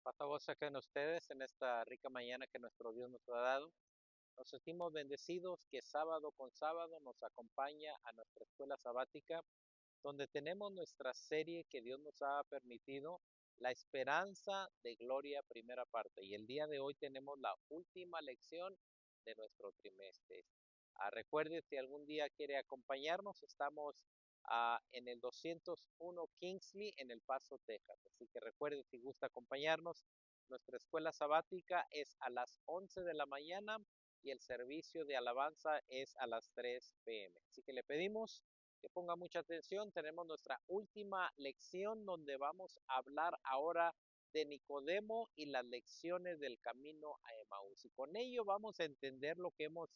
Paz a vos acá en ustedes en esta rica mañana que nuestro Dios nos ha dado. Nos sentimos bendecidos que sábado con sábado nos acompaña a nuestra escuela sabática, donde tenemos nuestra serie que Dios nos ha permitido, La Esperanza de Gloria, primera parte. Y el día de hoy tenemos la última lección de nuestro trimestre. Recuerde, si algún día quiere acompañarnos, estamos en el 201 Kingsley en El Paso, Texas. Así que recuerde, si gusta acompañarnos, nuestra escuela sabática es a las 11 de la mañana y el servicio de alabanza es a las 3 p.m. Así que le pedimos que ponga mucha atención. Tenemos nuestra última lección donde vamos a hablar ahora de Nicodemo y las lecciones del camino a Emaús. Y con ello vamos a entender lo que hemos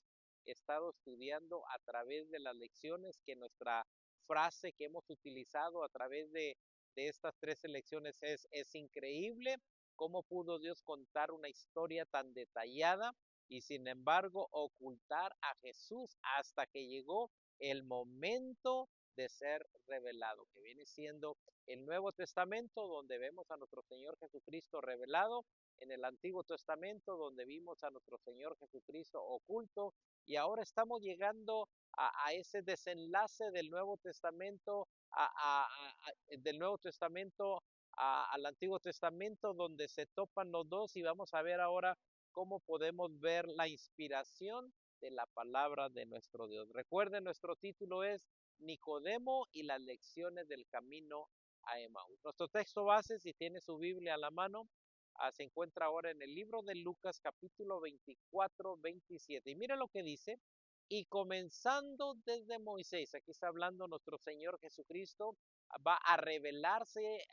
estado estudiando a través de las lecciones, que nuestra frase que hemos utilizado a través de estas 13 lecciones es increíble cómo pudo Dios contar una historia tan detallada y sin embargo ocultar a Jesús hasta que llegó el momento de ser revelado, que viene siendo el Nuevo Testamento, donde vemos a nuestro Señor Jesucristo revelado, en el Antiguo Testamento, donde vimos a nuestro Señor Jesucristo oculto, y ahora estamos llegando a ese desenlace del Nuevo Testamento, del Nuevo Testamento al Antiguo Testamento, donde se topan los dos, y vamos a ver ahora cómo podemos ver la inspiración de la palabra de nuestro Dios. Recuerden, nuestro título es Nicodemo y las lecciones del camino a Emaús. Nuestro texto base, si tiene su Biblia a la mano, se encuentra ahora en el libro de Lucas capítulo 24-27. Y mira lo que dice, y comenzando desde Moisés, aquí está hablando nuestro Señor Jesucristo, va a revelarse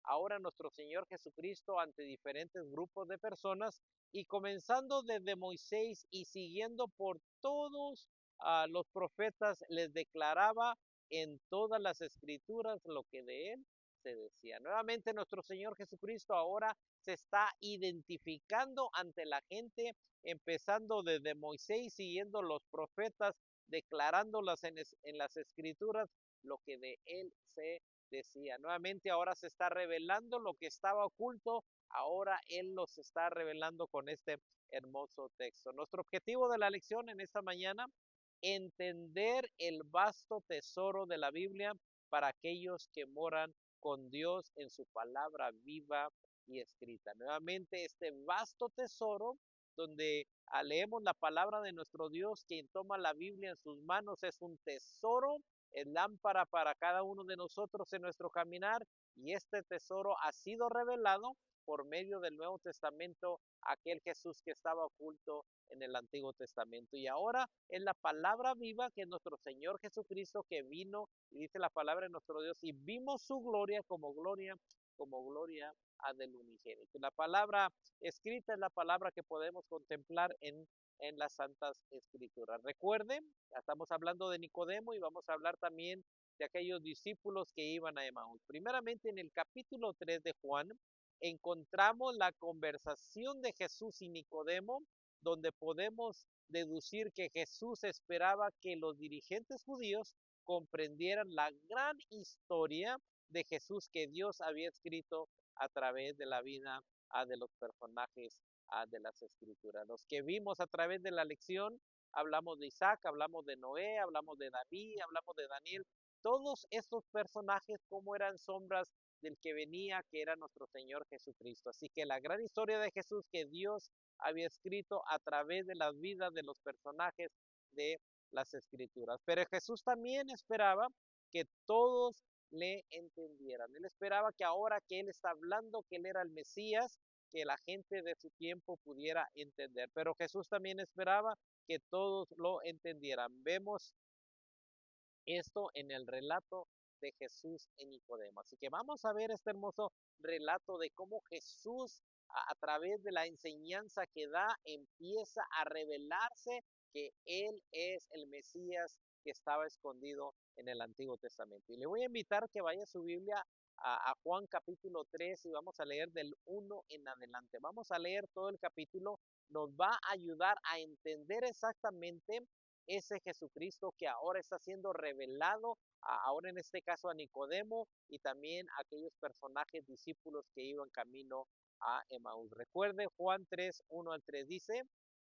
ahora nuestro Señor Jesucristo ante diferentes grupos de personas, y comenzando desde Moisés y siguiendo por todos los profetas, les declaraba en todas las escrituras lo que de él se decía. Nuevamente nuestro Señor Jesucristo ahora se está identificando ante la gente, empezando desde Moisés, siguiendo los profetas, declarándolas en las escrituras lo que de él se decía. Nuevamente ahora se está revelando lo que estaba oculto, ahora él los está revelando con este hermoso texto. Nuestro objetivo de la lección en esta mañana, entender el vasto tesoro de la Biblia para aquellos que moran con Dios en su palabra viva y escrita. Nuevamente, este vasto tesoro donde leemos la palabra de nuestro Dios, quien toma la Biblia en sus manos, es un tesoro, es lámpara para cada uno de nosotros en nuestro caminar, y este tesoro ha sido revelado por medio del Nuevo Testamento, aquel Jesús que estaba oculto en el Antiguo Testamento. Y ahora es la palabra viva, que es nuestro Señor Jesucristo, que vino, y dice la palabra de nuestro Dios, y vimos su gloria como gloria del unigénito. La palabra escrita es la palabra que podemos contemplar en las Santas Escrituras. Recuerden, estamos hablando de Nicodemo y vamos a hablar también de aquellos discípulos que iban a Emaús. Primeramente, en el capítulo 3 de Juan, encontramos la conversación de Jesús y Nicodemo, donde podemos deducir que Jesús esperaba que los dirigentes judíos comprendieran la gran historia de Jesús que Dios había escrito a través de la vida de los personajes de las escrituras. Los que vimos a través de la lección, hablamos de Isaac, hablamos de Noé, hablamos de David, hablamos de Daniel, todos estos personajes como eran sombras del que venía, que era nuestro Señor Jesucristo. Así que la gran historia de Jesús que Dios había escrito a través de las vidas de los personajes de las escrituras. Pero Jesús también esperaba que todos le entendieran. Él esperaba que ahora que él está hablando, que él era el Mesías, que la gente de su tiempo pudiera entender. Pero Jesús también esperaba que todos lo entendieran. Vemos esto en el relato de Jesús en Nicodemo. Así que vamos a ver este hermoso relato de cómo Jesús, a través de la enseñanza que da, empieza a revelarse que Él es el Mesías que estaba escondido en el Antiguo Testamento. Y le voy a invitar que vaya a su Biblia a Juan capítulo 3 y vamos a leer del 1 en adelante. Vamos a leer todo el capítulo, nos va a ayudar a entender exactamente ese Jesucristo que ahora está siendo revelado, ahora en este caso a Nicodemo y también a aquellos personajes discípulos que iban camino a Emaús. Recuerde Juan 3, 1 al 3 dice,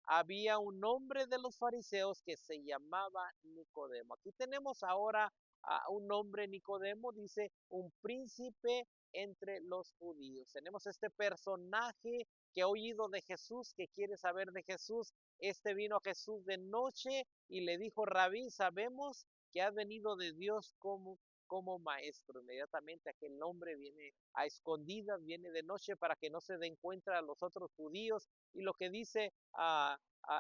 había un hombre de los fariseos que se llamaba Nicodemo. Aquí tenemos ahora a un hombre Nicodemo, dice, un príncipe entre los judíos. Tenemos este personaje que ha oído de Jesús, que quiere saber de Jesús. Este vino a Jesús de noche y le dijo, Rabí, sabemos que has venido de Dios como maestro. Inmediatamente aquel hombre viene a escondidas, viene de noche para que no se den cuenta a los otros judíos. Y lo que dice a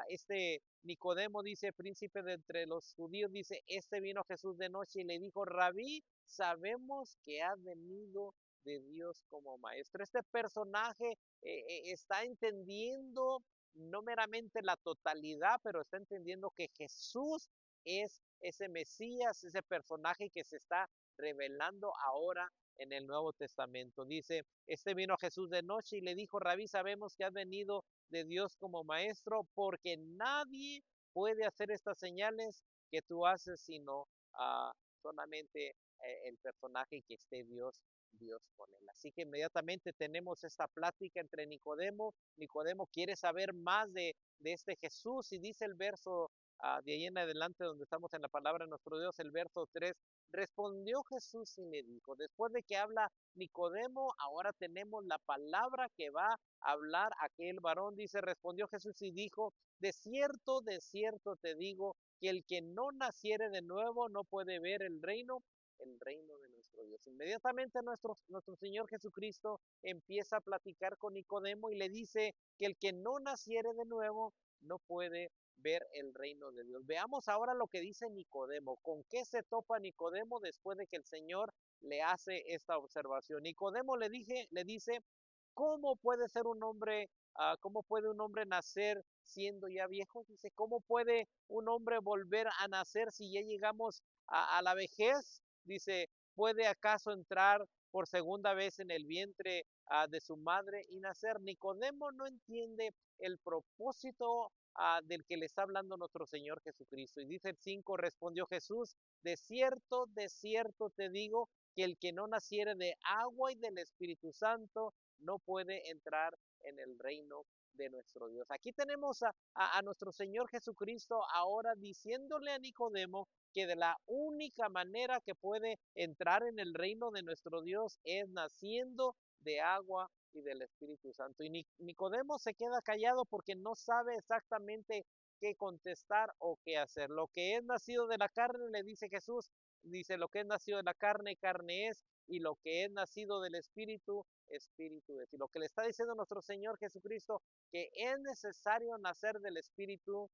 este Nicodemo, dice, príncipe de entre los judíos, dice, este vino a Jesús de noche y le dijo, Rabí, sabemos que has venido de Dios como maestro. Este personaje está entendiendo no meramente la totalidad, pero está entendiendo que Jesús es ese Mesías, ese personaje que se está revelando ahora en el Nuevo Testamento. Dice, este vino a Jesús de noche y le dijo, Rabí, sabemos que has venido de Dios como maestro, porque nadie puede hacer estas señales que tú haces, sino solamente el personaje que esté Dios con él. Así que inmediatamente tenemos esta plática entre Nicodemo. Nicodemo quiere saber más de este Jesús y dice el verso de ahí en adelante donde estamos en la palabra de nuestro Dios, el verso 3, respondió Jesús y le dijo, después de que habla Nicodemo, ahora tenemos la palabra que va a hablar aquel varón, dice, respondió Jesús y dijo, de cierto te digo, que el que no naciere de nuevo no puede ver el reino de nuestro Dios. Inmediatamente nuestro Señor Jesucristo empieza a platicar con Nicodemo y le dice que el que no naciere de nuevo no puede ver el reino de Dios. Veamos ahora lo que dice Nicodemo. ¿Con qué se topa Nicodemo después de que el Señor le hace esta observación? Nicodemo le dice, ¿cómo puede ser un hombre, cómo puede un hombre nacer siendo ya viejo? Dice, ¿cómo puede un hombre volver a nacer si ya llegamos a la vejez? Dice, ¿puede acaso entrar por segunda vez en el vientre de su madre y nacer? Nicodemo no entiende el propósito del que le está hablando nuestro Señor Jesucristo. Y dice el 5, respondió Jesús, de cierto te digo, que el que no naciere de agua y del Espíritu Santo no puede entrar en el reino de nuestro Dios. Aquí tenemos a nuestro Señor Jesucristo ahora diciéndole a Nicodemo que de la única manera que puede entrar en el reino de nuestro Dios es naciendo de agua y del Espíritu Santo. Y Nicodemo se queda callado porque no sabe exactamente qué contestar o qué hacer. Lo que es nacido de la carne, le dice Jesús, dice, lo que es nacido de la carne, carne es, y lo que es nacido del Espíritu, Espíritu es. Y lo que le está diciendo nuestro Señor Jesucristo, que es necesario nacer del Espíritu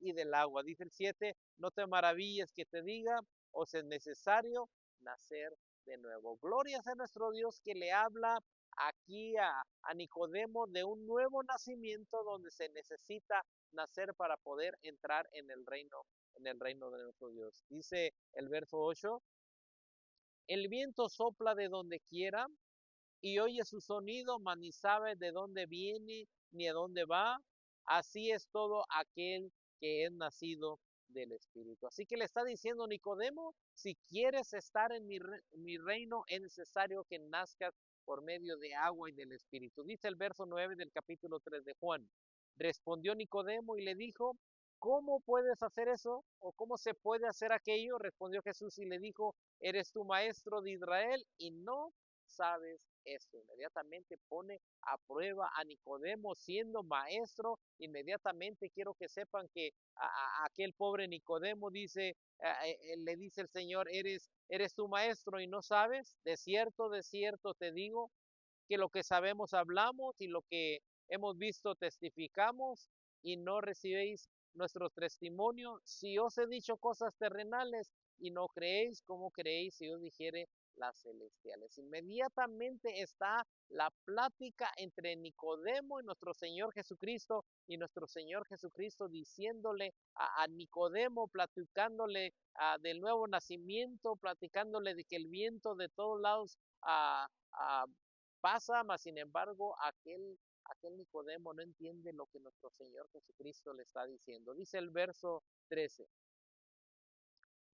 y del agua. Dice el 7, no te maravilles que te diga, os es necesario nacer de nuevo. Gloria a nuestro Dios que le habla aquí a Nicodemo de un nuevo nacimiento donde se necesita nacer para poder entrar en el reino de nuestro Dios. Dice el verso 8, el viento sopla de donde quiera y oye su sonido, mas ni sabe de dónde viene ni a dónde va. Así es todo aquel que es nacido del Espíritu. Así que le está diciendo Nicodemo, si quieres estar en mi reino, es necesario que nazcas por medio de agua y del Espíritu. Dice el verso 9 del capítulo 3 de Juan. Respondió Nicodemo y le dijo, ¿cómo puedes hacer eso? ¿O cómo se puede hacer aquello? Respondió Jesús y le dijo, ¿eres tu maestro de Israel y no sabes esto? Inmediatamente pone a prueba a Nicodemo siendo maestro. Inmediatamente quiero que sepan que aquel pobre Nicodemo dice, le dice el Señor, eres tu maestro y no sabes. De cierto te digo que lo que sabemos hablamos y lo que hemos visto testificamos y no recibéis nuestro testimonio. Si os he dicho cosas terrenales y no creéis, ¿cómo creéis si os dijere las celestiales? Inmediatamente está la plática entre Nicodemo y nuestro Señor Jesucristo, y nuestro Señor Jesucristo diciéndole a Nicodemo, platicándole del nuevo nacimiento, platicándole de que el viento de todos lados pasa, mas sin embargo aquel Nicodemo no entiende lo que nuestro Señor Jesucristo le está diciendo. Dice el verso 13: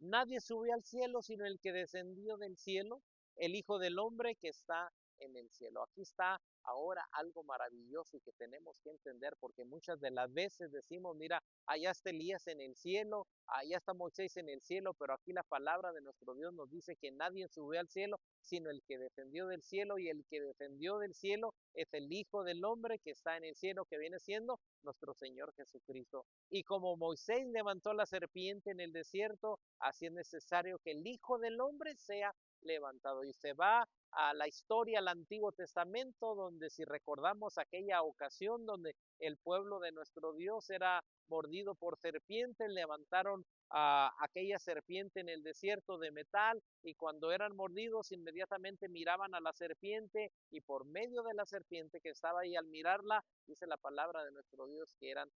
nadie subió al cielo sino el que descendió del cielo, el Hijo del Hombre que está en el cielo. Aquí está ahora algo maravilloso y que tenemos que entender, porque muchas de las veces decimos, mira, allá está Elías en el cielo, allá está Moisés en el cielo, pero aquí la palabra de nuestro Dios nos dice que nadie subió al cielo sino el que descendió del cielo, y el que descendió del cielo es el Hijo del Hombre que está en el cielo, que viene siendo nuestro Señor Jesucristo. Y como Moisés levantó la serpiente en el desierto, así es necesario que el Hijo del Hombre sea levantado. Y se va a la historia, al Antiguo Testamento, donde si recordamos aquella ocasión donde el pueblo de nuestro Dios era mordido por serpientes, levantaron a aquella serpiente en el desierto de metal, y cuando eran mordidos inmediatamente miraban a la serpiente, y por medio de la serpiente que estaba ahí, al mirarla, dice la palabra de nuestro Dios que eran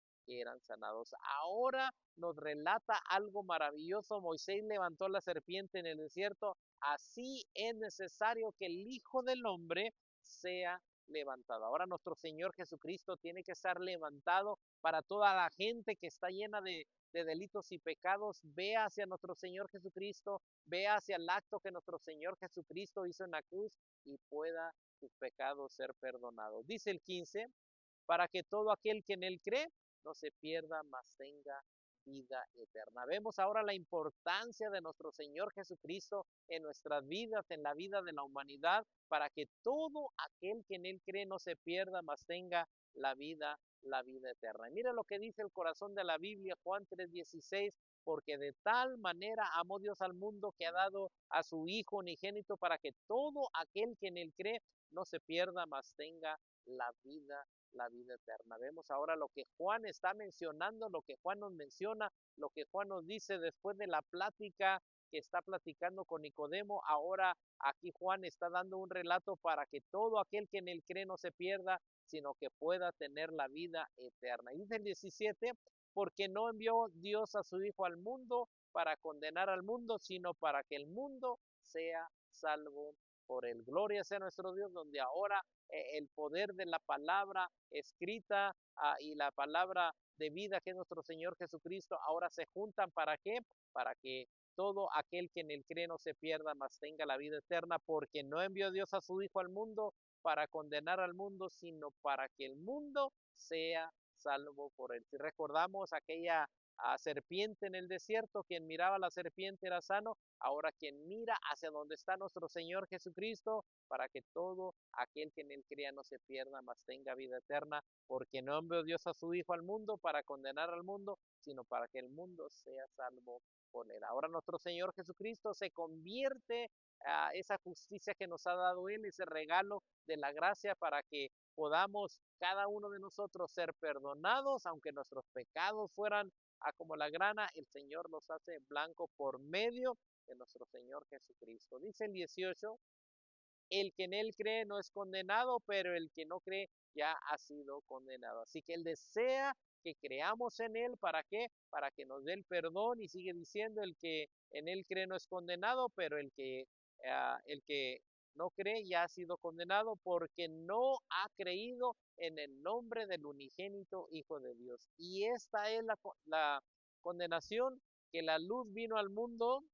sanados. Ahora nos relata algo maravilloso. Moisés levantó la serpiente en el desierto, así es necesario que el Hijo del Hombre sea levantado. Ahora nuestro Señor Jesucristo tiene que estar levantado para toda la gente que está llena de delitos y pecados. Vea hacia nuestro Señor Jesucristo, vea hacia el acto que nuestro Señor Jesucristo hizo en la cruz, y pueda sus pecados ser perdonados. Dice el 15: para que todo aquel que en él cree no se pierda, mas tenga vida eterna. Vemos ahora la importancia de nuestro Señor Jesucristo en nuestras vidas, en la vida de la humanidad, para que todo aquel que en él cree no se pierda, mas tenga la vida eterna. Y mira lo que dice el corazón de la Biblia, Juan 3:16: porque de tal manera amó Dios al mundo que ha dado a su Hijo unigénito, para que todo aquel que en él cree no se pierda, mas tenga la vida eterna. Vemos ahora lo que Juan está mencionando, lo que Juan nos menciona, lo que Juan nos dice después de la plática que está platicando con Nicodemo. Ahora aquí Juan está dando un relato para que todo aquel que en él cree no se pierda, sino que pueda tener la vida eterna. Y dice el 17: porque no envió Dios a su Hijo al mundo para condenar al mundo, sino para que el mundo sea salvo por él. Gloria sea nuestro Dios, donde ahora el poder de la palabra escrita y la palabra de vida, que es nuestro Señor Jesucristo, ahora se juntan. ¿Para qué? Para que todo aquel que en él cree no se pierda, mas tenga la vida eterna, porque no envió Dios a su Hijo al mundo para condenar al mundo, sino para que el mundo sea salvo por él. Si recordamos aquella serpiente en el desierto, quien miraba a la serpiente era sano. Ahora quien mira hacia donde está nuestro Señor Jesucristo, para que todo aquel que en él crea no se pierda, mas tenga vida eterna, porque no envió Dios a su Hijo al mundo para condenar al mundo, sino para que el mundo sea salvo por él. Ahora nuestro Señor Jesucristo se convierte a esa justicia que nos ha dado él, ese regalo de la gracia, para que podamos cada uno de nosotros ser perdonados, aunque nuestros pecados fueran como la grana, el Señor los hace blanco por medio de nuestro Señor Jesucristo. Dice el 18: el que en él cree no es condenado, pero el que no cree ya ha sido condenado. Así que él desea que creamos en él. ¿Para qué? Para que nos dé el perdón. Y sigue diciendo: el que en él cree no es condenado, pero el que no cree ya ha sido condenado, porque no ha creído en el nombre del unigénito Hijo de Dios. Y esta es la condenación, que la luz vino al mundo.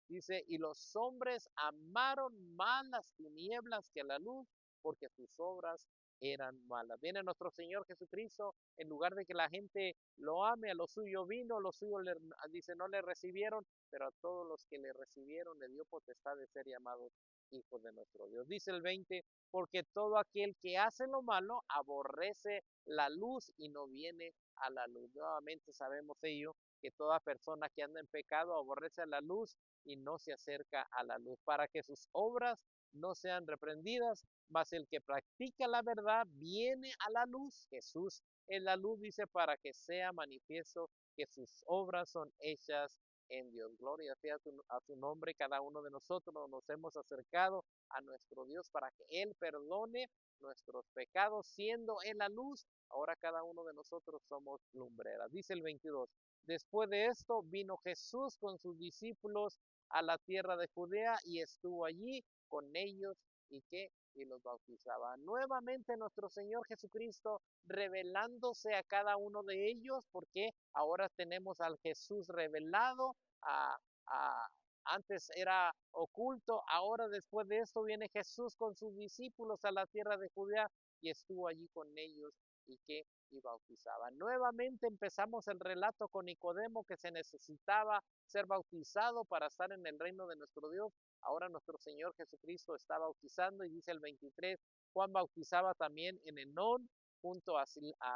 Dice: y los hombres amaron más las tinieblas que la luz, porque sus obras eran malas. Viene nuestro Señor Jesucristo, en lugar de que la gente lo ame, a lo suyo vino, los suyos dice no le recibieron, pero a todos los que le recibieron le dio potestad de ser llamados hijos de nuestro Dios. Dice el 20: porque todo aquel que hace lo malo aborrece la luz y no viene a la luz. Nuevamente sabemos ello, que toda persona que anda en pecado aborrece la luz y no se acerca a la luz, para que sus obras no sean reprendidas, mas el que practica la verdad viene a la luz. Jesús es la luz, dice, para que sea manifiesto que sus obras son hechas en Dios. Gloria sea a su nombre. Cada uno de nosotros nos hemos acercado a nuestro Dios para que Él perdone nuestros pecados, siendo Él la luz. Ahora cada uno de nosotros somos lumbreras. Dice el 22: después de esto vino Jesús con sus discípulos a la tierra de Judea, y estuvo allí con ellos y los bautizaba. Nuevamente nuestro Señor Jesucristo revelándose a cada uno de ellos, porque ahora tenemos al Jesús revelado, a, a- antes era oculto, ahora después de esto viene Jesús con sus discípulos a la tierra de Judea y estuvo allí con ellos y bautizaba. Nuevamente empezamos el relato con Nicodemo, que se necesitaba ser bautizado para estar en el reino de nuestro Dios. Ahora nuestro Señor Jesucristo está bautizando y dice el 23, Juan bautizaba también en Enón junto a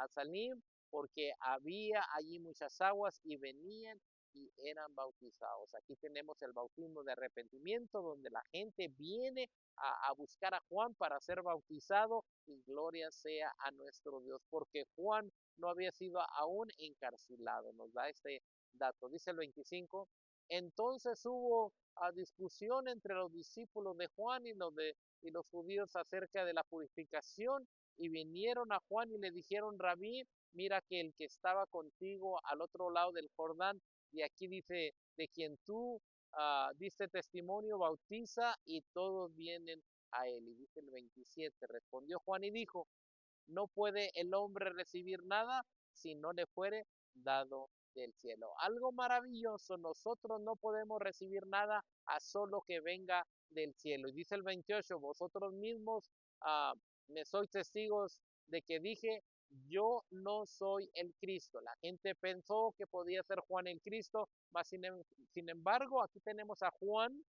Salim, porque había allí muchas aguas y venían y eran bautizados. Aquí tenemos el bautismo de arrepentimiento, donde la gente viene a buscar a Juan para ser bautizado, y gloria sea a nuestro Dios, porque Juan no había sido aún encarcelado. Nos da este dato. Dice el 25, entonces hubo discusión entre los discípulos de Juan y los judíos acerca de la purificación, y vinieron a Juan y le dijeron, Rabí, mira que el que estaba contigo al otro lado del Jordán, y aquí dice, de quien tú diste testimonio, bautiza, y todos vienen a él. Y dice el 27, respondió Juan y dijo, no puede el hombre recibir nada si no le fuere dado del cielo. Algo maravilloso, nosotros no podemos recibir nada a solo que venga del cielo. Y dice el 28, vosotros mismos me sois testigos de que dije, yo no soy el Cristo. La gente pensó que podía ser Juan el Cristo, mas sin embargo, aquí tenemos a Juan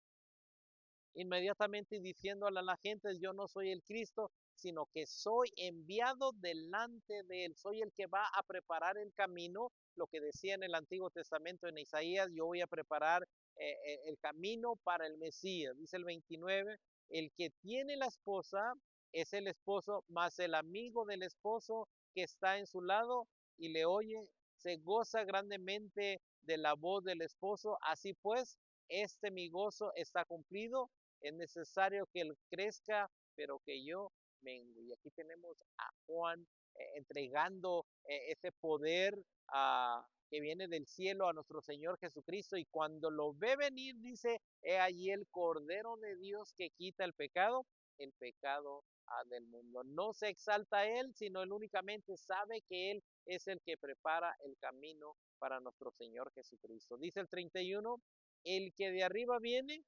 inmediatamente diciéndole a la gente, yo no soy el Cristo, sino que soy enviado delante de él, soy el que va a preparar el camino, lo que decía en el Antiguo Testamento en Isaías, yo voy a preparar el camino para el Mesías. Dice el 29, el que tiene la esposa es el esposo, más el amigo del esposo que está en su lado y le oye, se goza grandemente de la voz del esposo. Así pues, este mi gozo está cumplido, es necesario que él crezca, pero que yo mengue. Y aquí tenemos a Juan entregando ese poder que viene del cielo a nuestro Señor Jesucristo. Y cuando lo ve venir, dice, he allí el Cordero de Dios que quita el pecado del mundo. No se exalta a él, sino él únicamente sabe que él es el que prepara el camino para nuestro Señor Jesucristo. Dice el 31, el que de arriba viene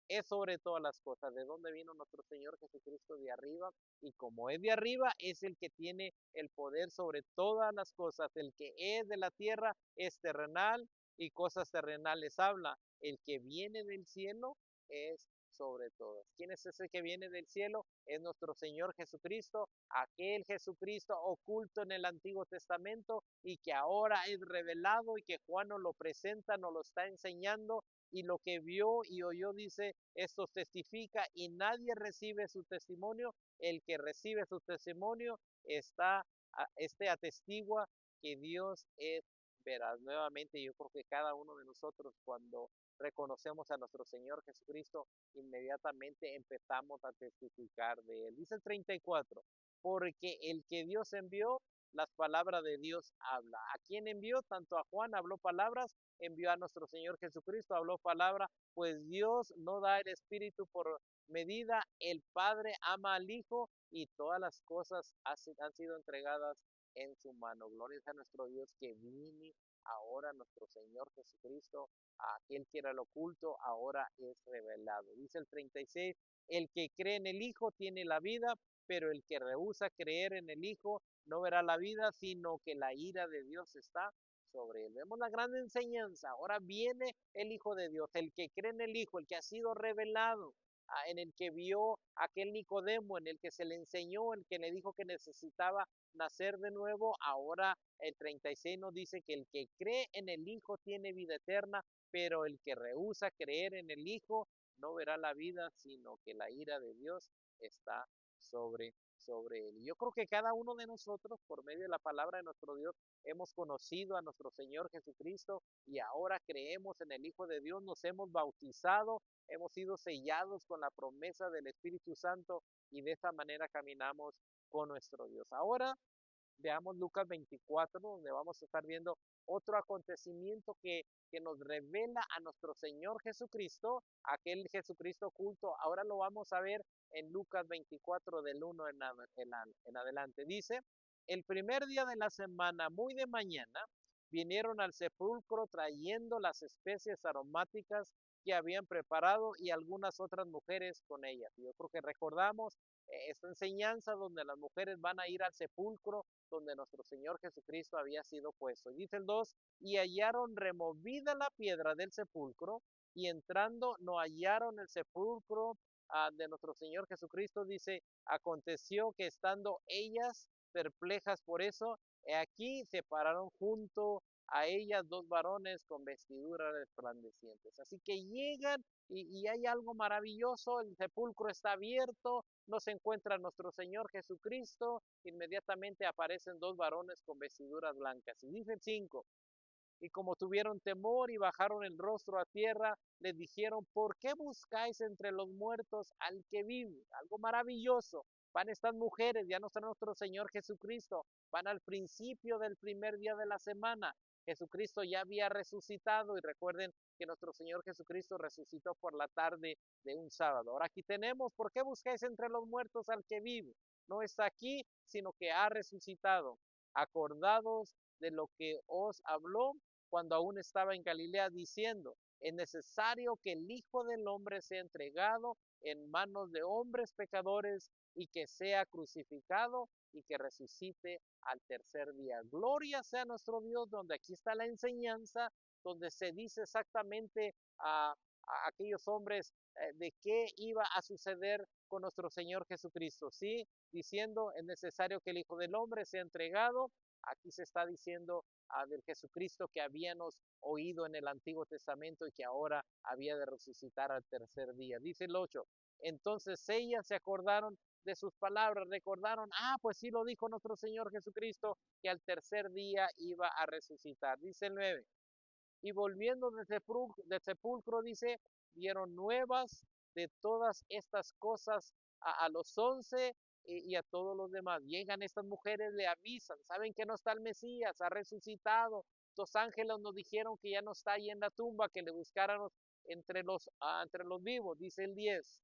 es sobre todas las cosas. ¿De dónde vino nuestro Señor Jesucristo? De arriba. Y como es de arriba, es el que tiene el poder sobre todas las cosas. El que es de la tierra es terrenal y cosas terrenales habla. El que viene del cielo es sobre todas. ¿Quién es ese que viene del cielo? Es nuestro Señor Jesucristo, aquel Jesucristo oculto en el Antiguo Testamento y que ahora es revelado y que Juan nos lo presenta, nos lo está enseñando, y lo que vio y oyó, dice, esto testifica y nadie recibe su testimonio. El que recibe su testimonio atestigua que Dios es veraz. Nuevamente, yo creo que cada uno de nosotros, cuando reconocemos a nuestro Señor Jesucristo, inmediatamente empezamos a testificar de él. Dice el 34, porque el que Dios envió, las palabras de Dios habla. ¿A quién envió? Tanto a Juan habló palabras, envió a nuestro Señor Jesucristo, habló palabra, pues Dios no da el Espíritu por medida, el Padre ama al Hijo y todas las cosas han sido entregadas en su mano. Gloria a nuestro Dios que viene ahora nuestro Señor Jesucristo, aquel que era el oculto, ahora es revelado. Dice el 36, el que cree en el Hijo tiene la vida, pero el que rehúsa creer en el Hijo no verá la vida, sino que la ira de Dios está sobre él. Vemos la gran enseñanza. Ahora viene el Hijo de Dios, el que cree en el Hijo, el que ha sido revelado, en el que vio aquel Nicodemo, en el que se le enseñó, el que le dijo que necesitaba nacer de nuevo. Ahora el 36 nos dice que el que cree en el Hijo tiene vida eterna, pero el que rehúsa creer en el Hijo no verá la vida, sino que la ira de Dios está sobre él. Y yo creo que cada uno de nosotros, por medio de la palabra de nuestro Dios, hemos conocido a nuestro Señor Jesucristo y ahora creemos en el Hijo de Dios, nos hemos bautizado, hemos sido sellados con la promesa del Espíritu Santo y de esta manera caminamos con nuestro Dios. Ahora veamos Lucas 24, donde vamos a estar viendo otro acontecimiento que nos revela a nuestro Señor Jesucristo, aquel Jesucristo oculto. Ahora lo vamos a ver en Lucas 24 del 1 en adelante. Dice, el primer día de la semana, muy de mañana, vinieron al sepulcro trayendo las especies aromáticas que habían preparado y algunas otras mujeres con ellas. Yo creo que recordamos esta enseñanza donde las mujeres van a ir al sepulcro donde nuestro Señor Jesucristo había sido puesto. Y dice el 2, y hallaron removida la piedra del sepulcro, y entrando no hallaron el sepulcro de nuestro Señor Jesucristo. Dice, aconteció que estando ellas perplejas por eso, he aquí se pararon junto a ellas dos varones con vestiduras resplandecientes. Así que llegan y hay algo maravilloso, el sepulcro está abierto, no se encuentra nuestro Señor Jesucristo, inmediatamente aparecen dos varones con vestiduras blancas. Y dice el 5, y como tuvieron temor y bajaron el rostro a tierra, les dijeron, ¿por qué buscáis entre los muertos al que vive? Algo maravilloso. Van estas mujeres, ya no está nuestro Señor Jesucristo, van al principio del primer día de la semana. Jesucristo ya había resucitado y recuerden que nuestro Señor Jesucristo resucitó por la tarde de un sábado. Ahora aquí tenemos, ¿por qué buscáis entre los muertos al que vive? No está aquí, sino que ha resucitado. Acordados de lo que os habló cuando aún estaba en Galilea, diciendo, es necesario que el Hijo del Hombre sea entregado en manos de hombres pecadores y que sea crucificado y que resucite al tercer día. Gloria sea nuestro Dios, donde aquí está la enseñanza, donde se dice exactamente a aquellos hombres de qué iba a suceder con nuestro Señor Jesucristo, ¿sí? Diciendo, es necesario que el Hijo del Hombre sea entregado. Aquí se está diciendo del Jesucristo que habíamos oído en el Antiguo Testamento y que ahora había de resucitar al tercer día. Dice el 8, entonces ellas se acordaron de sus palabras, recordaron, pues sí lo dijo nuestro Señor Jesucristo, que al tercer día iba a resucitar. Dice el 9, y volviendo del sepulcro, dice, dieron nuevas de todas estas cosas a los 11 y a todos los demás. Llegan estas mujeres, le avisan, saben que no está el Mesías, ha resucitado. Los ángeles nos dijeron que ya no está ahí en la tumba, que le buscáramos entre los vivos, dice el 10.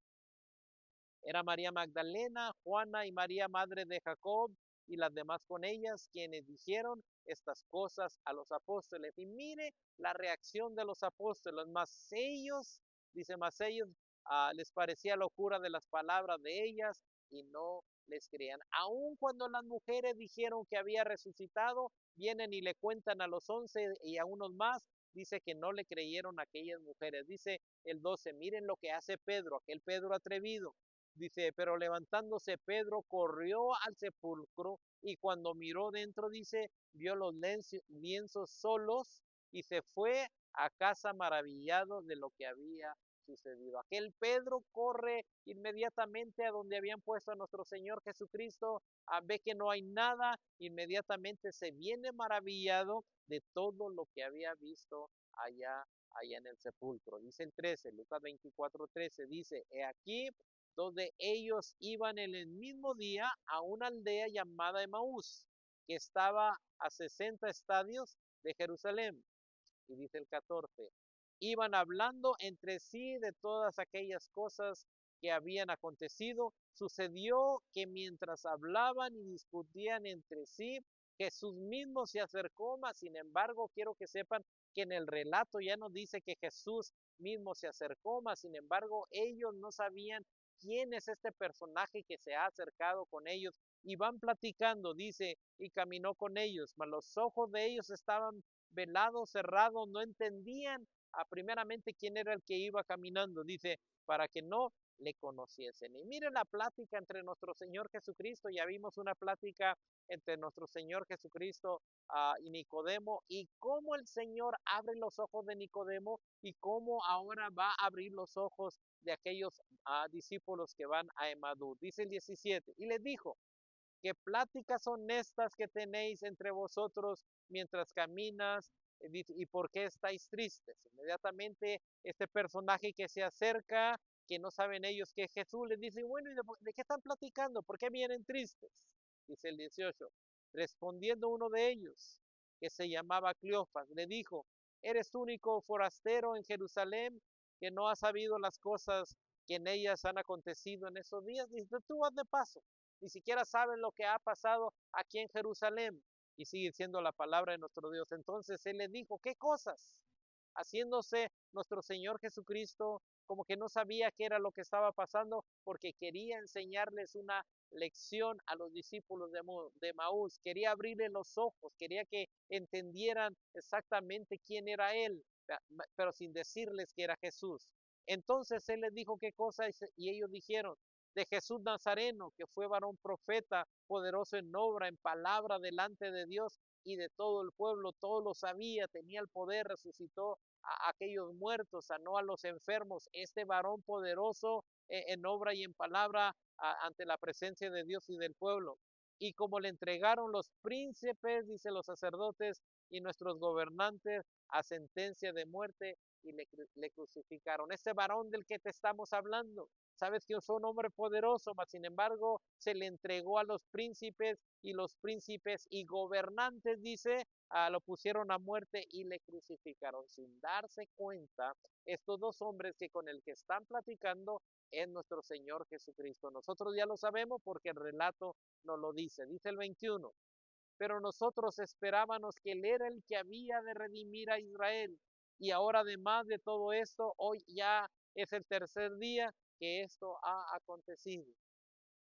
Era María Magdalena, Juana y María, madre de Jacob, y las demás con ellas, quienes dijeron estas cosas a los apóstoles. Y mire la reacción de los apóstoles, más ellos, dice, más ellos les parecía locura de las palabras de ellas y no les creían. Aun cuando las mujeres dijeron que había resucitado, vienen y le cuentan a los 11 y a unos más, dice que no le creyeron a aquellas mujeres. Dice el 12, miren lo que hace Pedro, aquel Pedro atrevido. Dice, pero levantándose Pedro corrió al sepulcro y cuando miró dentro, dice, vio los lienzos solos y se fue a casa maravillado de lo que había sucedido. Aquel Pedro corre inmediatamente a donde habían puesto a nuestro Señor Jesucristo, ve que no hay nada, inmediatamente se viene maravillado de todo lo que había visto allá en el sepulcro. Dice el 13, Lucas 24:13, dice, he aquí donde ellos iban en el mismo día a una aldea llamada Emaús, que estaba a 60 estadios de Jerusalén. Y dice el 14, iban hablando entre sí de todas aquellas cosas que habían acontecido. Sucedió que mientras hablaban y discutían entre sí, Jesús mismo se acercó, mas sin embargo quiero que sepan que en el relato ya nos dice que Jesús mismo se acercó, mas sin embargo ellos no sabían quién es este personaje que se ha acercado con ellos y van platicando, dice, y caminó con ellos, mas los ojos de ellos estaban velados, cerrados, no entendían primeramente quién era el que iba caminando, dice, para que no le conociesen. Y miren la plática entre nuestro Señor Jesucristo, ya vimos una plática entre nuestro Señor Jesucristo y Nicodemo, y cómo el Señor abre los ojos de Nicodemo y cómo ahora va a abrir los ojos de aquellos discípulos que van a Emaús. Dice el 17, y les dijo, ¿qué pláticas son estas que tenéis entre vosotros mientras caminas? ¿Y por qué estáis tristes? Inmediatamente este personaje que se acerca, que no saben ellos que es Jesús, les dice, bueno, ¿y de qué están platicando? ¿Por qué vienen tristes? Dice el 18, Respondiendo uno de ellos, que se llamaba Cleofas, le dijo: ¿Eres único forastero en Jerusalén que no has sabido las cosas que en ellas han acontecido en esos días? Dice: tú vas de paso, ni siquiera sabes lo que ha pasado aquí en Jerusalén. Y sigue siendo la palabra de nuestro Dios. Entonces él le dijo: ¿qué cosas? Haciéndose nuestro Señor Jesucristo como que no sabía qué era lo que estaba pasando, porque quería enseñarles una lección a los discípulos de Maús, quería abrirles los ojos, quería que entendieran exactamente quién era él, pero sin decirles que era Jesús. Entonces él les dijo qué cosa, y ellos dijeron: de Jesús Nazareno, que fue varón profeta, poderoso en obra, en palabra delante de Dios y de todo el pueblo, todo lo sabía, tenía el poder, resucitó a aquellos muertos, sanó a los enfermos. Este varón poderoso en obra y en palabra ante la presencia de Dios y del pueblo. Y como le entregaron los príncipes, dice, los sacerdotes y nuestros gobernantes a sentencia de muerte, y le crucificaron. Este varón del que te estamos hablando, sabes que fue un hombre poderoso, mas sin embargo se le entregó a los príncipes, y los príncipes y gobernantes, dice, lo pusieron a muerte y le crucificaron, sin darse cuenta estos dos hombres que con el que están platicando es nuestro Señor Jesucristo. Nosotros ya lo sabemos porque el relato nos lo dice. Dice el 21: pero nosotros esperábamos que él era el que había de redimir a Israel. Y ahora, además de todo esto, hoy ya es el tercer día que esto ha acontecido.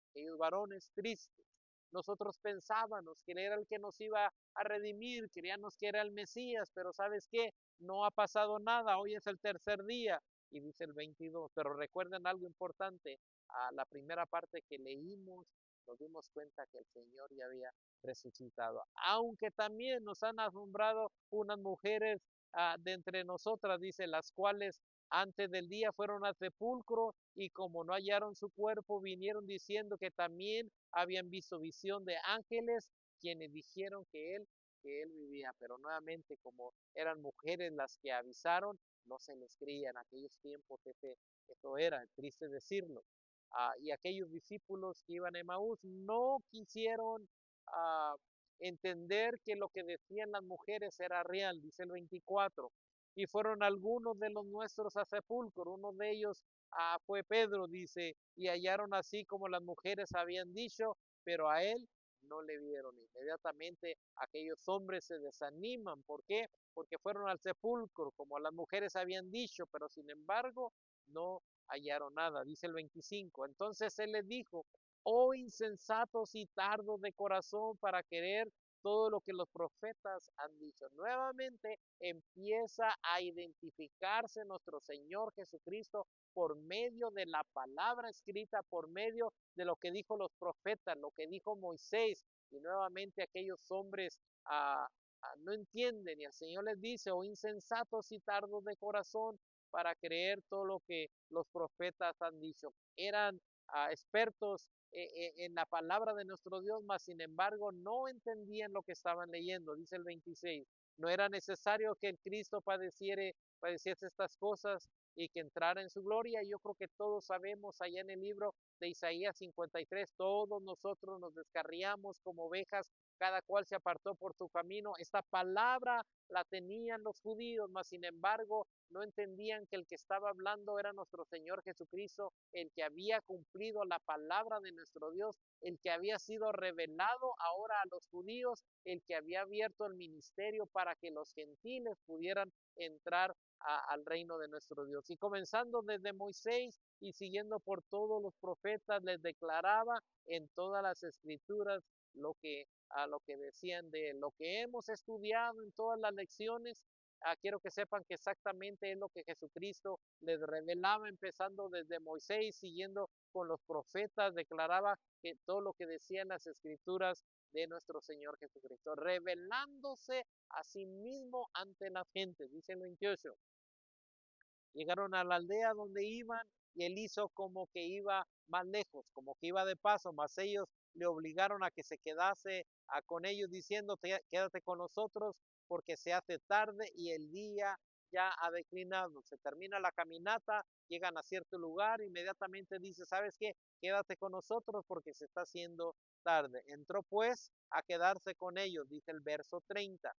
Aquellos varones tristes, nosotros pensábamos que él era el que nos iba a redimir, creíamos que era el Mesías, pero ¿sabes qué? No ha pasado nada, hoy es el tercer día. Y dice el 22, pero recuerden algo importante, a la primera parte que leímos, nos dimos cuenta que el Señor ya había resucitado. Aunque también nos han asombrado unas mujeres de entre nosotras, dice, las cuales antes del día fueron al sepulcro, y como no hallaron su cuerpo, vinieron diciendo que también habían visto visión de ángeles, quienes dijeron que él vivía. Pero nuevamente, como eran mujeres las que avisaron, no se les creía en aquellos tiempos. Eso era triste decirlo. Y aquellos discípulos que iban a Emaús no quisieron ah, entender que lo que decían las mujeres era real. Dice el 24: y fueron algunos de los nuestros a sepulcro, uno de ellos fue Pedro, dice, y hallaron así como las mujeres habían dicho, pero a él no le vieron. Inmediatamente aquellos hombres se desaniman. ¿Por qué? Porque fueron al sepulcro, como las mujeres habían dicho, pero sin embargo no hallaron nada. Dice el 25: entonces él les dijo: oh insensatos y tardos de corazón para querer todo lo que los profetas han dicho. Nuevamente empieza a identificarse nuestro Señor Jesucristo por medio de la palabra escrita, por medio de lo que dijo los profetas, lo que dijo Moisés. Y nuevamente aquellos hombres no entienden, y el Señor les dice: oh insensatos y tardos de corazón para creer todo lo que los profetas han dicho. Eran expertos en la palabra de nuestro Dios, mas sin embargo no entendían lo que estaban leyendo. Dice el 26: no era necesario que el Cristo padeciese estas cosas y que entrara en su gloria. Yo creo que todos sabemos, allá en el libro de Isaías 53, todos nosotros nos descarriamos como ovejas, cada cual se apartó por su camino. Esta palabra la tenían los judíos, mas sin embargo no entendían que el que estaba hablando era nuestro Señor Jesucristo, el que había cumplido la palabra de nuestro Dios, el que había sido revelado ahora a los judíos, el que había abierto el ministerio para que los gentiles pudieran entrar al reino de nuestro Dios. Y comenzando desde Moisés y siguiendo por todos los profetas, les declaraba en todas las escrituras lo que decían de él. Lo que hemos estudiado en todas las lecciones, quiero que sepan que exactamente es lo que Jesucristo les revelaba, empezando desde Moisés, siguiendo con los profetas, declaraba que todo lo que decían las escrituras de nuestro Señor Jesucristo, revelándose a sí mismo ante la gente. Dice el 28: llegaron a la aldea donde iban, y él hizo como que iba más lejos, como que iba de paso, mas ellos le obligaron a que se quedase con ellos, diciendo: quédate con nosotros, porque se hace tarde y el día ya ha declinado. Se termina la caminata, llegan a cierto lugar, inmediatamente dice, ¿sabes qué? Quédate con nosotros porque se está haciendo tarde. Entró pues a quedarse con ellos, dice el verso 30.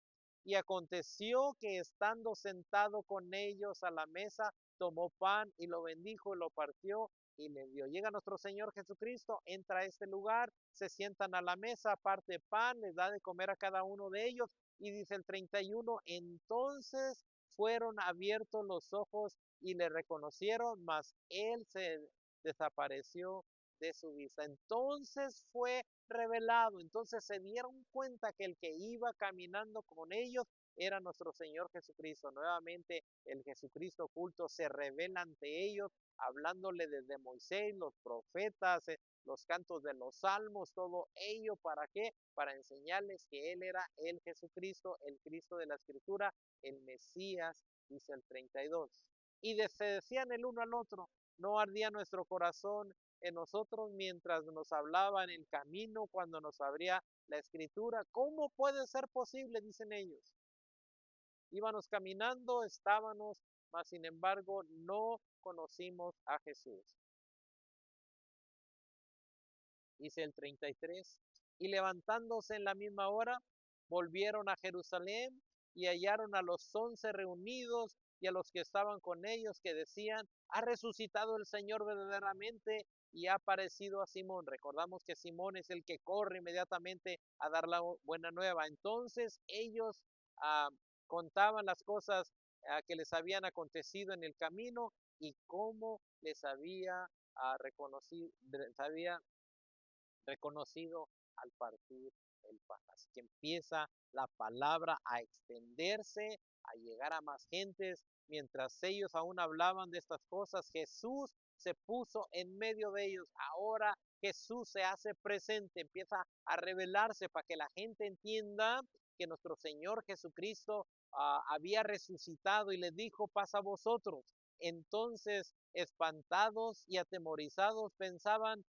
Y aconteció que estando sentado con ellos a la mesa, tomó pan y lo bendijo y lo partió y le dio. Llega nuestro Señor Jesucristo, entra a este lugar, se sientan a la mesa, parte pan, les da de comer a cada uno de ellos y dice el 31, entonces fueron abiertos los ojos y le reconocieron, mas él se desapareció de su vista. Entonces fue revelado, entonces se dieron cuenta que el que iba caminando con ellos era nuestro Señor Jesucristo. Nuevamente el Jesucristo oculto se revela ante ellos, hablándole desde Moisés, los profetas, los cantos de los salmos, todo ello, ¿para qué? Para enseñarles que Él era el Jesucristo, el Cristo de la Escritura, el Mesías, dice el 32. Y se decían el uno al otro, no ardía nuestro corazón en nosotros mientras nos hablaba en el camino, cuando nos abría la Escritura. ¿Cómo puede ser posible? Dicen ellos. Íbamos caminando, estábamos, mas sin embargo no conocimos a Jesús. Dice el 33, y levantándose en la misma hora, volvieron a Jerusalén y hallaron a los 11 reunidos y a los que estaban con ellos que decían, ha resucitado el Señor verdaderamente y ha aparecido a Simón. Recordamos que Simón es el que corre inmediatamente a dar la buena nueva. Entonces ellos ah, contaban las cosas que les habían acontecido en el camino y cómo les había reconocido al partir el pan. Así que empieza la palabra a extenderse, a llegar a más gentes. Mientras ellos aún hablaban de estas cosas, Jesús se puso en medio de ellos. Ahora Jesús se hace presente, empieza a revelarse para que la gente entienda que nuestro Señor Jesucristo había resucitado y les dijo, pasa a vosotros. Entonces, espantados y atemorizados, pensaban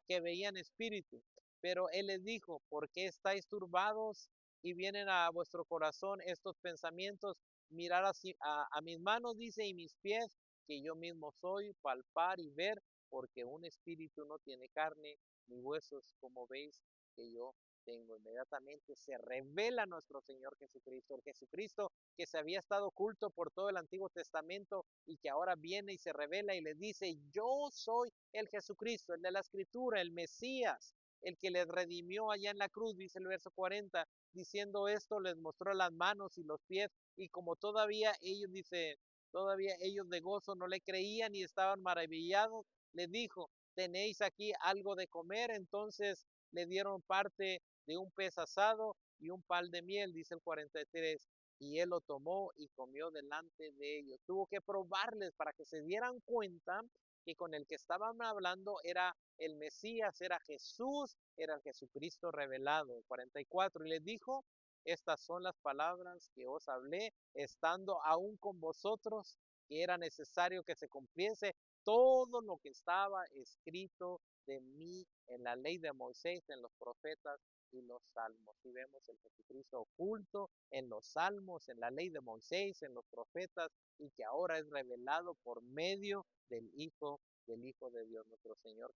que veían espíritu. Pero él les dijo, ¿por qué estáis turbados y vienen a vuestro corazón estos pensamientos? Mirar a mis manos, dice, y mis pies, que yo mismo soy, palpar y ver, porque un espíritu no tiene carne ni huesos, como veis que yo tengo. Inmediatamente se revela nuestro Señor Jesucristo, el Jesucristo que se había estado oculto por todo el Antiguo Testamento y que ahora viene y se revela y les dice, yo soy el Jesucristo, el de la Escritura, el Mesías, el que les redimió allá en la cruz, dice el verso 40, diciendo esto les mostró las manos y los pies y como todavía ellos, dice, todavía ellos de gozo no le creían y estaban maravillados, les dijo, ¿tenéis aquí algo de comer? Entonces le dieron parte de un pez asado y un pan de miel, dice el 43, y él lo tomó y comió delante de ellos. Tuvo que probarles para que se dieran cuenta que con el que estaban hablando era el Mesías, era Jesús, era el Jesucristo revelado. 44, y les dijo, estas son las palabras que os hablé, estando aún con vosotros, que era necesario que se cumpliese todo lo que estaba escrito de mí en la ley de Moisés, en los profetas y los salmos. Y vemos el Jesucristo oculto en los salmos, en la ley de Moisés, en los profetas, y que ahora es revelado por medio del Hijo de Dios, nuestro Señor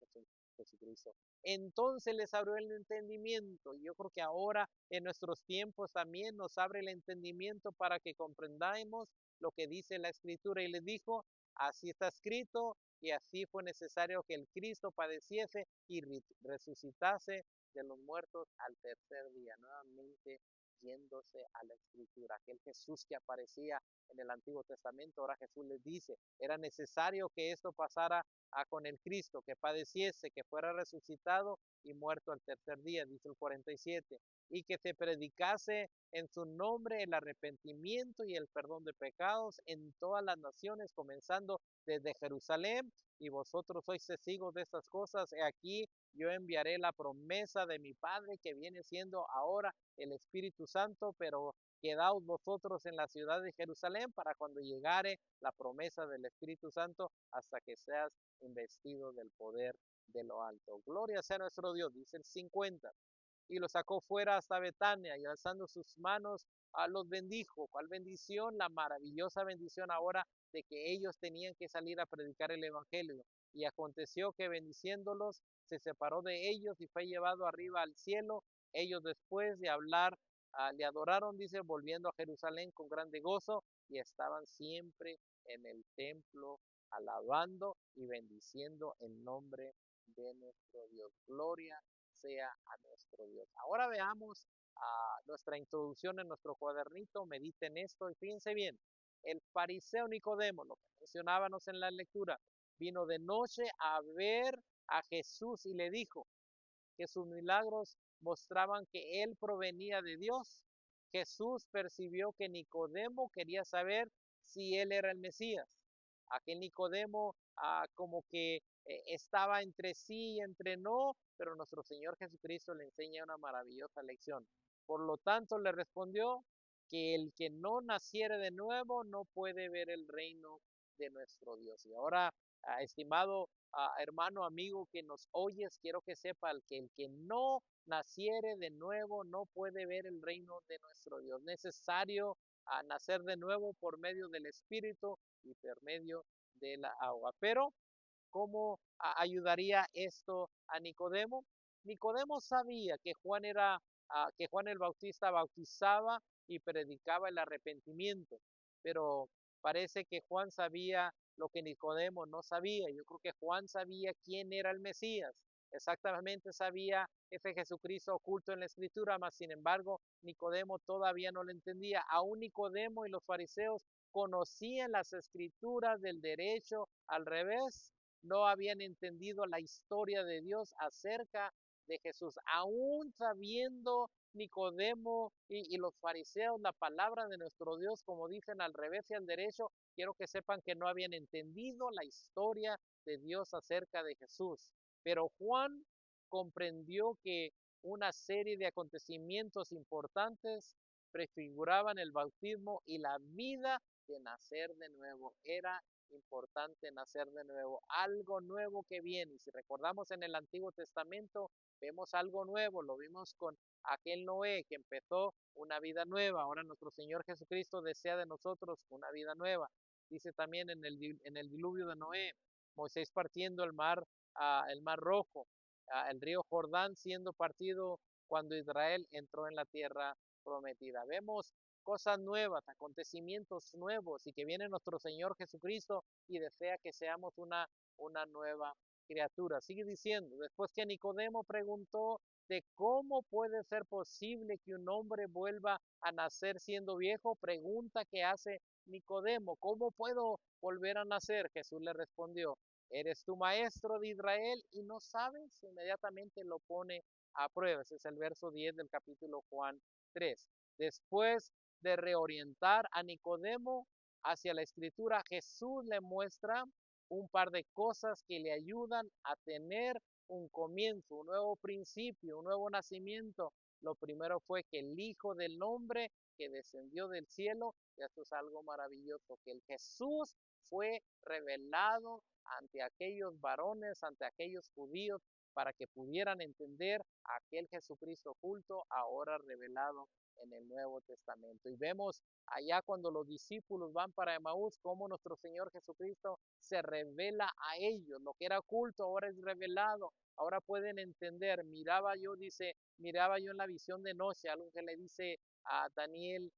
Jesucristo. Entonces les abrió el entendimiento, y yo creo que ahora en nuestros tiempos también nos abre el entendimiento para que comprendamos lo que dice la Escritura, y les dijo, así está escrito, y así fue necesario que el Cristo padeciese y resucitase de los muertos al tercer día, nuevamente yéndose a la Escritura. Aquel Jesús que aparecía en el Antiguo Testamento, ahora Jesús les dice, era necesario que esto pasara con el Cristo, que padeciese, que fuera resucitado y muerto al tercer día, dice el 47, y que se predicase en su nombre el arrepentimiento y el perdón de pecados en todas las naciones, comenzando desde Jerusalén, y vosotros sois testigos de estas cosas. He aquí, yo enviaré la promesa de mi Padre, que viene siendo ahora el Espíritu Santo, pero quedaos vosotros en la ciudad de Jerusalén para cuando llegare la promesa del Espíritu Santo, hasta que seas investido del poder de lo alto. Gloria sea nuestro Dios, dice el 50. y los sacó fuera hasta Betania y alzando sus manos los bendijo. ¿Cuál bendición? La maravillosa bendición ahora de que ellos tenían que salir a predicar el evangelio. Y aconteció que bendiciéndolos se separó de ellos y fue llevado arriba al cielo. Ellos después de hablar le adoraron, dice, volviendo a Jerusalén con grande gozo y estaban siempre en el templo alabando y bendiciendo el nombre de nuestro Dios. Gloria sea a nuestro Dios. Ahora veamos nuestra introducción en nuestro cuadernito, mediten esto y fíjense bien. El fariseo Nicodemo, lo que mencionábamos en la lectura, vino de noche a ver a Jesús y le dijo que sus milagros mostraban que él provenía de Dios. Jesús percibió que Nicodemo quería saber si él era el Mesías. Aquel Nicodemo como que estaba entre sí y entre no, pero nuestro Señor Jesucristo le enseña una maravillosa lección. Por lo tanto, le respondió que el que no naciere de nuevo no puede ver el reino de nuestro Dios. Y ahora, estimado hermano, amigo que nos oyes, quiero que sepa que el que no naciere de nuevo no puede ver el reino de nuestro Dios. Necesario nacer de nuevo por medio del Espíritu y por medio de la agua. Pero, ¿cómo ayudaría esto a Nicodemo? Nicodemo sabía que Juan el Bautista bautizaba y predicaba el arrepentimiento, pero parece que Juan sabía lo que Nicodemo no sabía. Yo creo que Juan sabía quién era el Mesías, exactamente sabía ese Jesucristo oculto en la Escritura, mas sin embargo Nicodemo todavía no lo entendía. Aún Nicodemo y los fariseos conocían las Escrituras del derecho al revés, no habían entendido la historia de Dios acerca de Jesús, aún sabiendo Nicodemo y los fariseos la palabra de nuestro Dios, como dicen al revés y al derecho, quiero que sepan que no habían entendido la historia de Dios acerca de Jesús. Pero Juan comprendió que una serie de acontecimientos importantes prefiguraban el bautismo y la vida de nacer de nuevo. Era importante nacer de nuevo, algo nuevo que viene. Y si recordamos en el Antiguo Testamento, vemos algo nuevo, lo vimos con aquel Noé que empezó una vida nueva. Ahora nuestro Señor Jesucristo desea de nosotros una vida nueva. Dice también en el diluvio de Noé, Moisés partiendo el mar rojo, el río Jordán siendo partido cuando Israel entró en la tierra prometida. Vemos cosas nuevas, acontecimientos nuevos y que viene nuestro Señor Jesucristo y desea que seamos una nueva criatura. Sigue diciendo, después que Nicodemo preguntó de cómo puede ser posible que un hombre vuelva a nacer siendo viejo, pregunta que hace Nicodemo, ¿cómo puedo volver a nacer? Jesús le respondió, ¿eres tu maestro de Israel y no sabes? Inmediatamente lo pone a prueba. Ese es el verso 10 del capítulo Juan 3. Después de reorientar a Nicodemo hacia la escritura, Jesús le muestra un par de cosas que le ayudan a tener un comienzo, un nuevo principio, un nuevo nacimiento. Lo primero fue que el Hijo del Hombre que descendió del cielo, y esto es algo maravilloso, que el Jesús fue revelado ante aquellos varones, ante aquellos judíos, para que pudieran entender aquel Jesucristo oculto, ahora revelado en el Nuevo Testamento. Y vemos allá cuando los discípulos van para Emaús, cómo nuestro Señor Jesucristo se revela a ellos. Lo que era oculto ahora es revelado. Ahora pueden entender. Miraba yo en la visión de noche, algo que le dice a Daniel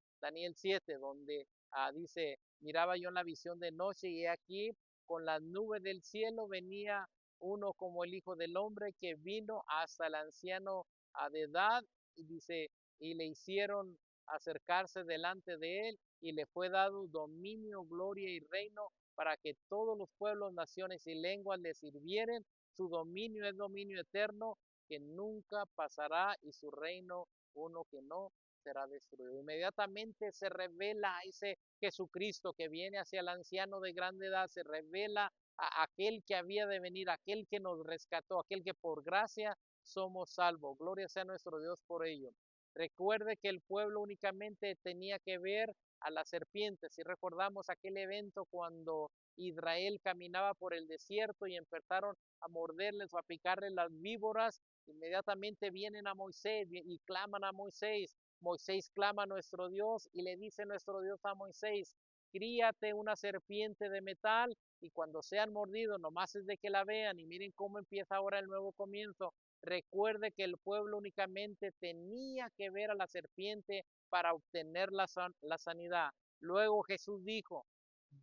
7, donde dice, miraba yo en la visión de noche y aquí con las nubes del cielo venía uno como el Hijo del Hombre que vino hasta el anciano de edad y dice, y le hicieron acercarse delante de él y le fue dado dominio, gloria y reino para que todos los pueblos, naciones y lenguas le sirvieren. Su dominio es dominio eterno que nunca pasará y su reino uno que no será destruido. Inmediatamente se revela a ese Jesucristo que viene hacia el anciano de grande edad, se revela a aquel que había de venir, aquel que nos rescató, aquel que por gracia somos salvos. Gloria sea nuestro Dios por ello. Recuerde que el pueblo únicamente tenía que ver a la serpiente. Si recordamos aquel evento cuando Israel caminaba por el desierto y empezaron a morderles o a picarles las víboras, Inmediatamente vienen a Moisés y claman a Moisés. Moisés clama a nuestro Dios y le dice nuestro Dios a Moisés, críate una serpiente de metal y cuando sean mordidos, nomás es de que la vean y miren cómo empieza ahora el nuevo comienzo. Recuerde que el pueblo únicamente tenía que ver a la serpiente para obtener la sanidad. Luego Jesús dijo,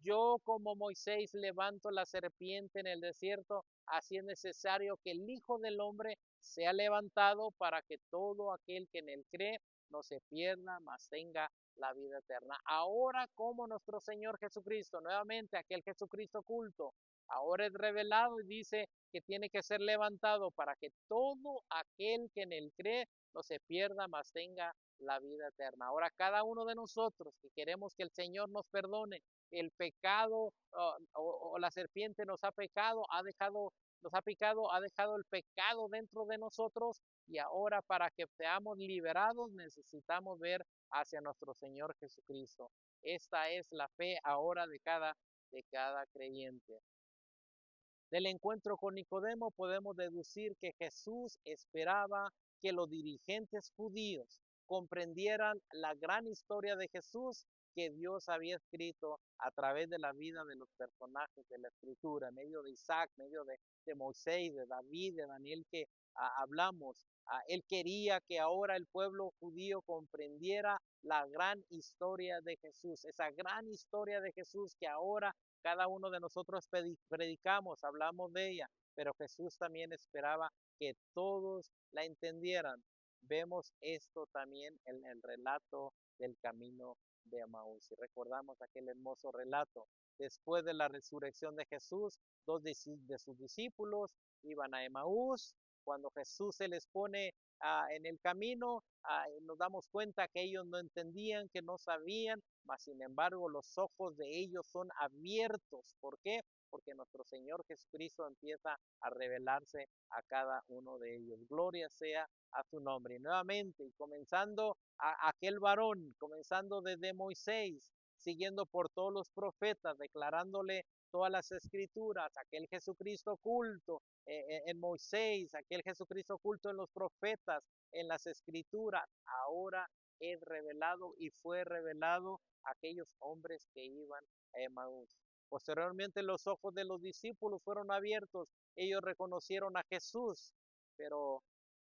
yo como Moisés levanto la serpiente en el desierto, así es necesario que el Hijo del Hombre sea levantado para que todo aquel que en él cree no se pierda, mas tenga la vida eterna. Ahora como nuestro Señor Jesucristo, nuevamente aquel Jesucristo oculto, ahora es revelado y dice que tiene que ser levantado para que todo aquel que en él cree no se pierda, mas tenga la vida eterna. Ahora cada uno de nosotros que queremos que el Señor nos perdone, el pecado o la serpiente nos ha pecado, nos ha picado, ha dejado el pecado dentro de nosotros y ahora para que seamos liberados necesitamos ver hacia nuestro Señor Jesucristo. Esta es la fe ahora de cada creyente. Del encuentro con Nicodemo podemos deducir que Jesús esperaba que los dirigentes judíos comprendieran la gran historia de Jesús que Dios había escrito a través de la vida de los personajes de la escritura, en medio de Isaac, en medio de Moisés, de David, de Daniel que hablamos. Él quería que ahora el pueblo judío comprendiera la gran historia de Jesús, esa gran historia de Jesús que ahora cada uno de nosotros predicamos, hablamos de ella, pero Jesús también esperaba que todos la entendieran. Vemos esto también en el relato del camino de Emaús. Y recordamos aquel hermoso relato. Después de la resurrección de Jesús, dos de sus discípulos iban a Emaús. Cuando Jesús se les pone en el camino, nos damos cuenta que ellos no entendían, que no sabían, mas sin embargo los ojos de ellos son abiertos. ¿Por qué? Porque nuestro Señor Jesucristo empieza a revelarse a cada uno de ellos. Gloria sea a su nombre. Y nuevamente, comenzando aquel varón, comenzando desde Moisés, siguiendo por todos los profetas, declarándole todas las escrituras, aquel Jesucristo oculto en Moisés, aquel Jesucristo oculto en los profetas, en las escrituras, ahora es revelado y fue revelado a aquellos hombres que iban a Emaús. Posteriormente los ojos de los discípulos fueron abiertos, ellos reconocieron a Jesús, pero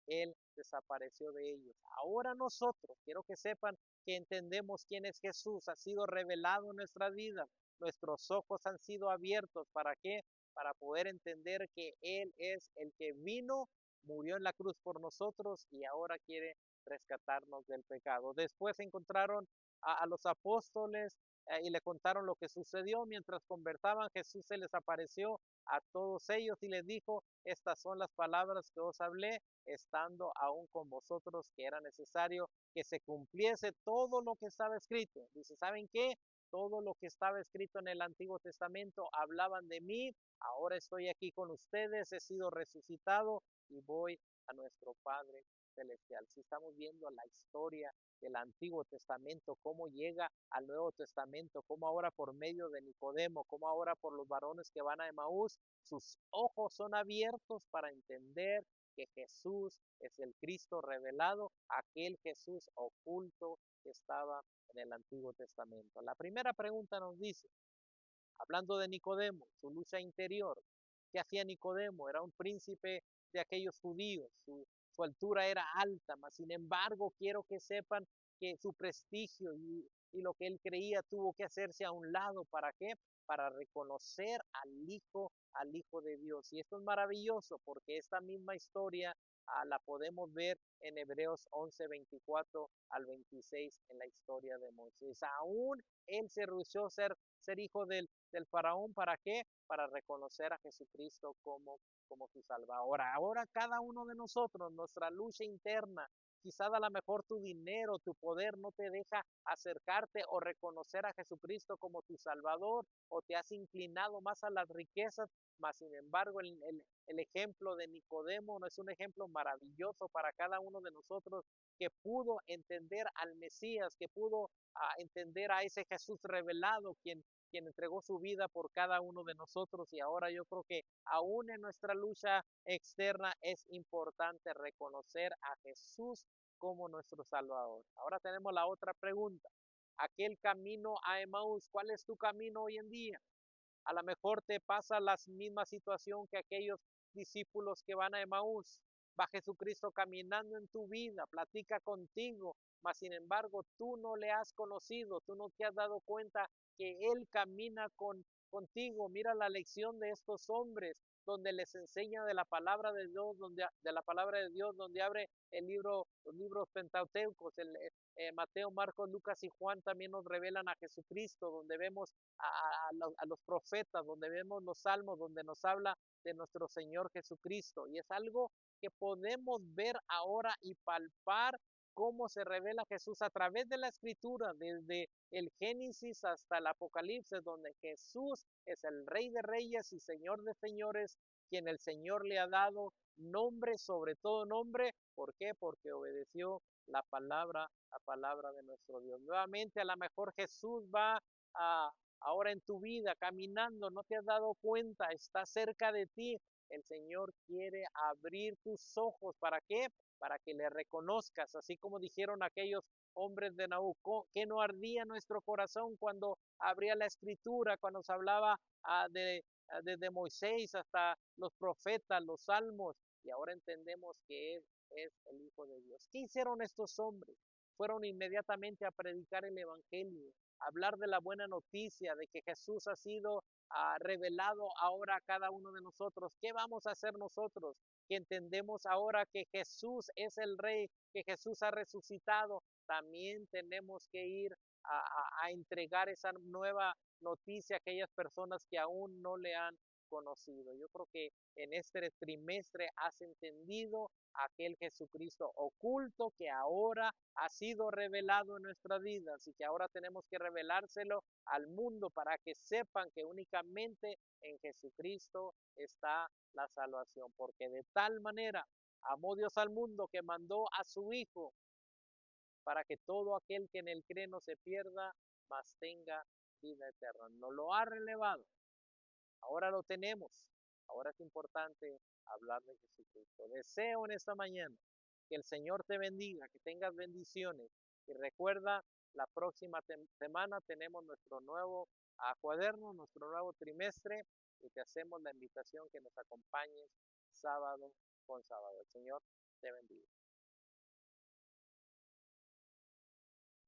él desapareció de ellos. Ahora nosotros, quiero que sepan que entendemos quién es Jesús, ha sido revelado en nuestra vida. Nuestros ojos han sido abiertos. ¿Para qué? Para poder entender que Él es el que vino, murió en la cruz por nosotros y ahora quiere rescatarnos del pecado. Después encontraron a los apóstoles y le contaron lo que sucedió mientras conversaban. Jesús se les apareció a todos ellos y les dijo, estas son las palabras que os hablé estando aún con vosotros, que era necesario que se cumpliese todo lo que estaba escrito. Dice, ¿saben qué? Todo lo que estaba escrito en el Antiguo Testamento hablaban de mí, ahora estoy aquí con ustedes, he sido resucitado y voy a nuestro Padre Celestial. Si estamos viendo la historia del Antiguo Testamento, cómo llega al Nuevo Testamento, cómo ahora por medio de Nicodemo, cómo ahora por los varones que van a Emaús, sus ojos son abiertos para entender que Jesús es el Cristo revelado, aquel Jesús oculto que estaba en el Antiguo Testamento. La primera pregunta nos dice, hablando de Nicodemo, su lucha interior, ¿qué hacía Nicodemo? Era un príncipe de aquellos judíos, su altura era alta, mas sin embargo quiero que sepan que su prestigio y lo que él creía tuvo que hacerse a un lado. ¿Para qué? Para reconocer al Hijo de Dios. Y esto es maravilloso porque esta misma historia la podemos ver en Hebreos 11, 24 al 26 en la historia de Moisés. Aún él se rehusó ser hijo del faraón. ¿Para qué? Para reconocer a Jesucristo como su Salvador. Ahora cada uno de nosotros, nuestra lucha interna, quizás a lo mejor tu dinero, tu poder no te deja acercarte o reconocer a Jesucristo como tu Salvador, o te has inclinado más a las riquezas, mas sin embargo el ejemplo de Nicodemo no es un ejemplo maravilloso para cada uno de nosotros que pudo entender al Mesías, que pudo entender a ese Jesús revelado, quien quien entregó su vida por cada uno de nosotros, y ahora yo creo que aún en nuestra lucha externa es importante reconocer a Jesús como nuestro Salvador. Ahora tenemos la otra pregunta. Aquel camino a Emaús, ¿cuál es tu camino hoy en día? A lo mejor te pasa la misma situación que aquellos discípulos que van a Emaús. Va Jesucristo caminando en tu vida, platica contigo, mas sin embargo tú no le has conocido, tú no te has dado cuenta que Él camina contigo. Mira la lección de estos hombres, donde les enseña de la palabra de Dios, donde abre los libros pentateucos, Mateo, Marcos, Lucas y Juan también nos revelan a Jesucristo, donde vemos a los profetas, donde vemos los salmos, donde nos habla de nuestro Señor Jesucristo. Y es algo que podemos ver ahora y palpar cómo se revela Jesús a través de la escritura, desde el Génesis hasta el Apocalipsis, donde Jesús es el Rey de Reyes y Señor de Señores, quien el Señor le ha dado nombre sobre todo nombre. ¿Por qué? Porque obedeció la palabra de nuestro Dios. Nuevamente, a lo mejor Jesús va a, ahora en tu vida caminando, no te has dado cuenta, está cerca de ti. El Señor quiere abrir tus ojos. ¿Para qué? Para que le reconozcas, así como dijeron aquellos hombres de Nabucco, que no ardía nuestro corazón cuando abría la escritura, cuando se hablaba desde Moisés hasta los profetas, los salmos, y ahora entendemos que Él es el Hijo de Dios. ¿Qué hicieron estos hombres? Fueron inmediatamente a predicar el Evangelio, a hablar de la buena noticia, de que Jesús ha sido revelado ahora a cada uno de nosotros. ¿Qué vamos a hacer nosotros? Que entendemos ahora que Jesús es el Rey, que Jesús ha resucitado. También tenemos que ir a entregar esa nueva noticia a aquellas personas que aún no le han conocido. Yo creo que en este trimestre has entendido aquel Jesucristo oculto que ahora ha sido revelado en nuestras vidas y que ahora tenemos que revelárselo al mundo para que sepan que únicamente en Jesucristo está la salvación, porque de tal manera amó Dios al mundo que mandó a su Hijo para que todo aquel que en él cree no se pierda, mas tenga vida eterna. No lo ha relevado, ahora lo tenemos. Ahora es importante hablar de Jesucristo. Deseo en esta mañana que el Señor te bendiga, que tengas bendiciones. Y recuerda, la próxima semana tenemos nuestro nuevo cuaderno, nuestro nuevo trimestre, y te hacemos la invitación que nos acompañes sábado con sábado. El Señor te bendiga.